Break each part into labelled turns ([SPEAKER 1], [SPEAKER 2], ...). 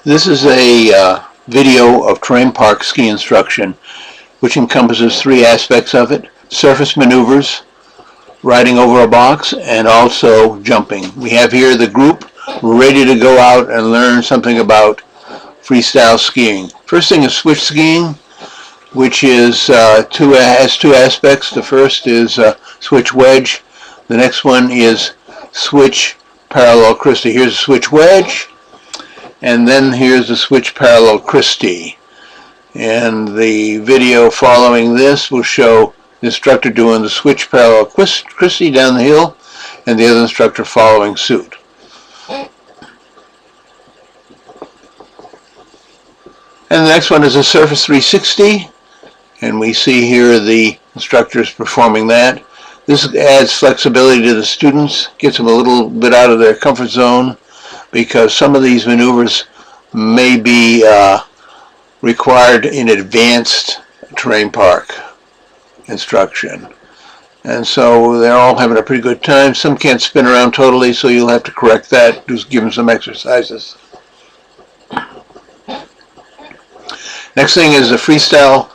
[SPEAKER 1] This is a video of terrain park ski instruction, which encompasses three aspects of it: surface maneuvers, riding over a box, and also jumping. We have here the group ready to go out and learn something about freestyle skiing. First thing is switch skiing, which is has two aspects. The first is switch wedge. The next one is switch parallel Christie. Here's a switch wedge, and then here's the switch parallel Christie. And the video following this will show the instructor doing the switch parallel Christie down the hill, and the other instructor following suit. And the next one is a surface 360, and we see here the instructors performing that. This adds flexibility to the students, gets them a little bit out of their comfort zone, because some of these maneuvers may be required in advanced terrain park instruction. And so they're all having a pretty good time. Some can't spin around totally, so you'll have to correct that, just give them some exercises. Next thing is the freestyle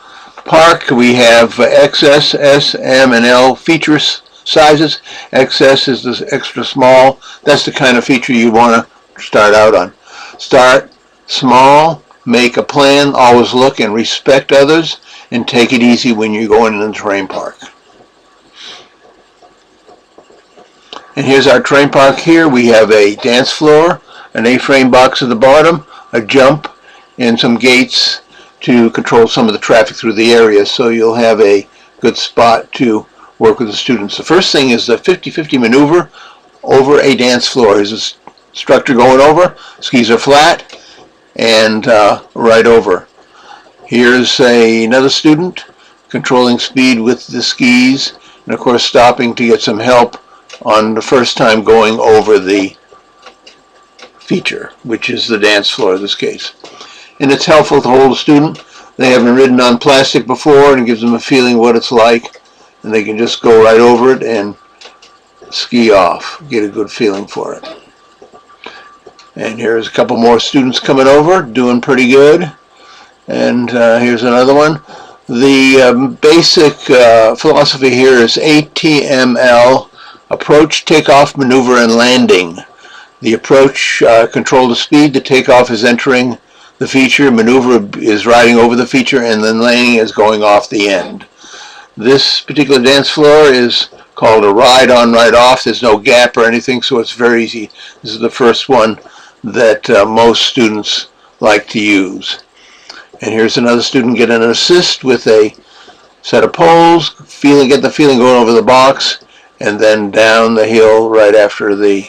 [SPEAKER 1] park. We have XS, S, M, and L feature sizes. XS is the extra small. That's the kind of feature you want to start out on. Start small, make a plan, always look and respect others, and take it easy when you're going in the terrain park. And here's our terrain park here. We have a dance floor, an A-frame box at the bottom, a jump, and some gates to control some of the traffic through the area, so you'll have a good spot to work with the students. The first thing is the 50-50 maneuver over a dance floor. Here's the instructor going over, skis are flat, and right over. Here's another student controlling speed with the skis, and of course stopping to get some help on the first time going over the feature, which is the dance floor in this case. And it's helpful to hold a student. They haven't ridden on plastic before, and it gives them a feeling what it's like, and they can just go right over it and ski off, get a good feeling for it. And here's a couple more students coming over, doing pretty good. And here's another one. The basic philosophy here is ATML, approach, takeoff, maneuver, and landing. The approach control the speed, the takeoff is entering the feature, maneuver is riding over the feature, and then landing is going off the end. This particular dance floor is called a ride on, ride off. There's no gap or anything, so it's very easy. This is the first one that most students like to use. And here's another student getting an assist with a set of poles, get the feeling going over the box, and then down the hill right after the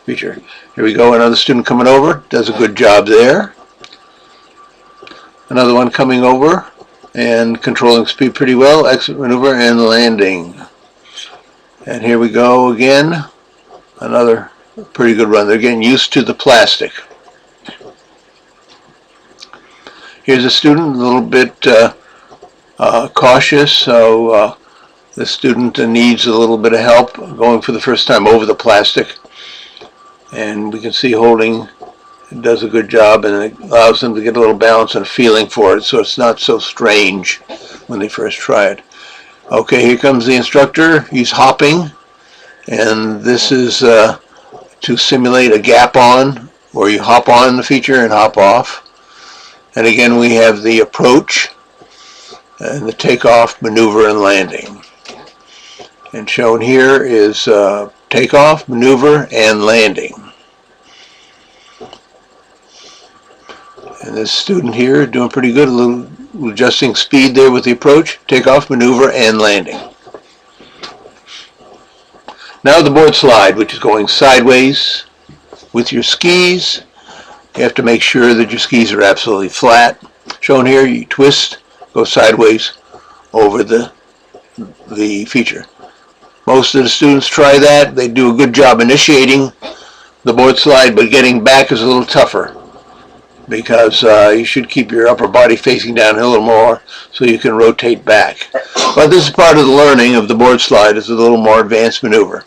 [SPEAKER 1] feature. Here we go, another student coming over, does a good job there. Another one coming over and controlling speed pretty well, exit maneuver and landing. And here we go again, another pretty good run. They're getting used to the plastic. Here's a student, a little bit cautious, so the student needs a little bit of help going for the first time over the plastic. And we can see holding does a good job, and it allows them to get a little balance and a feeling for it, so it's not so strange when they first try it. Okay, here comes the instructor. He's hopping, and this is to simulate a gap on, where you hop on the feature and hop off. And again, we have the approach and the takeoff, maneuver, and landing. And shown here is takeoff, maneuver, and landing. And this student here doing pretty good, a little adjusting speed there with the approach, takeoff, maneuver, and landing. Now the board slide, which is going sideways with your skis. You have to make sure that your skis are absolutely flat. Shown here, you twist, go sideways over the feature. Most of the students try that. They do a good job initiating the board slide, but getting back is a little tougher, because you should keep your upper body facing downhill a little more so you can rotate back. But this is part of the learning of the board slide. It's a little more advanced maneuver.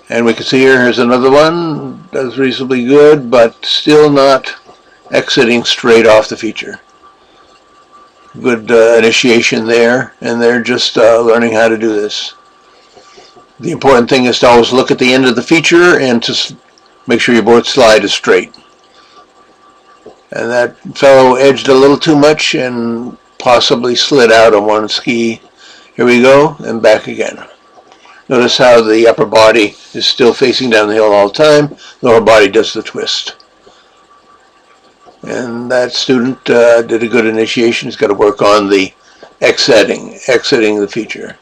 [SPEAKER 1] And we can see here's another one. does reasonably good, but still not exiting straight off the feature. Good initiation there, and they're just learning how to do this. The important thing is to always look at the end of the feature and to make sure your board slide is straight. And that fellow edged a little too much and possibly slid out on one ski. Here we go, and back again. Notice how the upper body is still facing down the hill all the time. The lower body does the twist. And that student did a good initiation. He's got to work on the exiting the feature.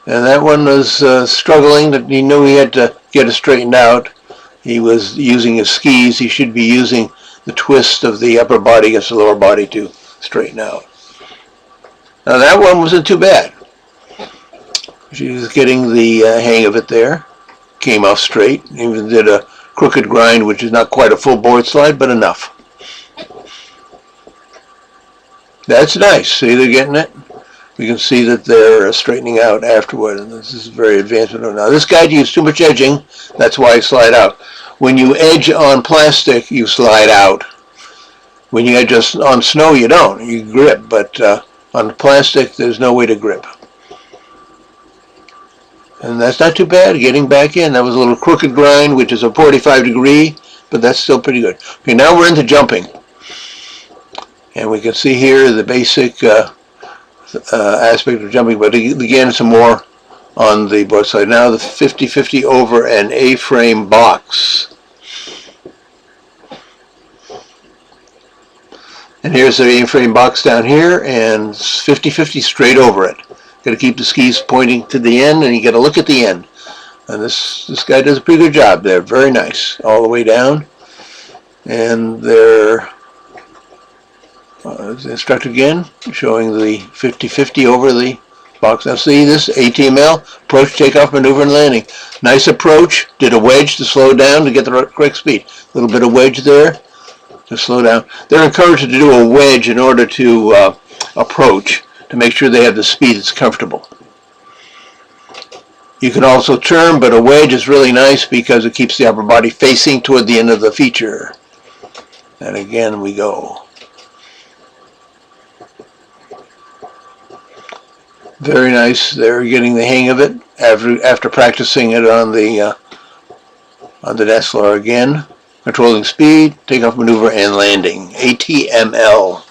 [SPEAKER 1] And that one was struggling. He knew he had to get it straightened out. He was using his skis. He should be using the twist of the upper body against the lower body to straighten out. Now that one wasn't too bad. She was getting the hang of it there. Came off straight. Even did a crooked grind, which is not quite a full board slide, but enough. That's nice. See, they're getting it. We can see that they're straightening out afterward, and this is very advanced. Now, this guy used too much edging. That's why he slide out. When you edge on plastic, you slide out. When you edge on snow, you don't. You grip, but on plastic, there's no way to grip. And that's not too bad, getting back in. That was a little crooked grind, which is a 45 degree, but that's still pretty good. Okay, now we're into jumping. And we can see here the basic aspect of jumping, but again, some more on the board side. Now the 50-50 over an A-frame box. And here's the A-frame box down here, and 50-50 straight over it. Got to keep the skis pointing to the end, and you got to look at the end. And this guy does a pretty good job there. Very nice, all the way down. And they're instructed again, showing the 50-50 over the box. Now see this ATML, approach, takeoff, maneuver, and landing. Nice approach. Did a wedge to slow down to get the correct speed. A little bit of wedge there to slow down. They're encouraged to do a wedge in order to approach, to make sure they have the speed that's comfortable. You can also turn, but a wedge is really nice because it keeps the upper body facing toward the end of the feature. And again we go. Very nice. They're getting the hang of it after practicing it on the dance floor again. Controlling speed, takeoff, maneuver, and landing. ATML.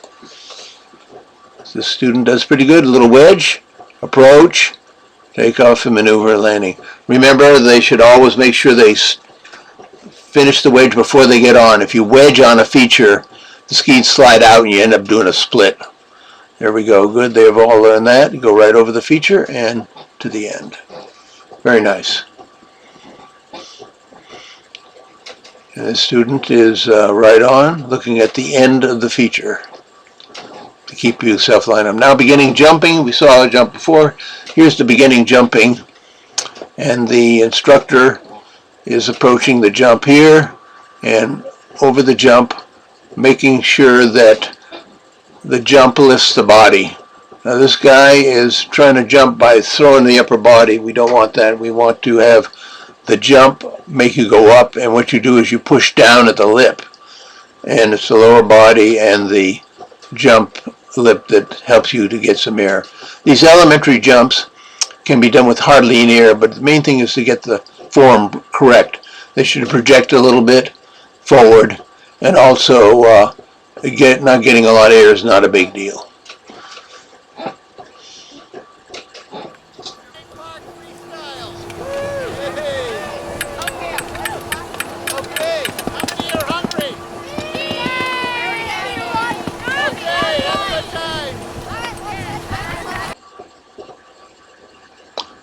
[SPEAKER 1] This student does pretty good. A little wedge, approach, takeoff, and maneuver, and landing. Remember, they should always make sure they finish the wedge before they get on. If you wedge on a feature, the skis slide out and you end up doing a split. There we go. Good. They've all learned that. You go right over the feature and to the end. Very nice. And the student is right on, looking at the end of the feature to keep you self-lined up. Now beginning jumping. We saw a jump before. Here's the beginning jumping. And the instructor is approaching the jump here and over the jump, making sure that the jump lifts the body. Now this guy is trying to jump by throwing the upper body. We don't want that. We want to have the jump make you go up, and what you do is you push down at the lip, and it's the lower body and the jump lip that helps you to get some air. These elementary jumps can be done with hardly any air, but the main thing is to get the form correct. They should project a little bit forward, and also not getting a lot of air is not a big deal.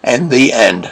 [SPEAKER 1] And the end.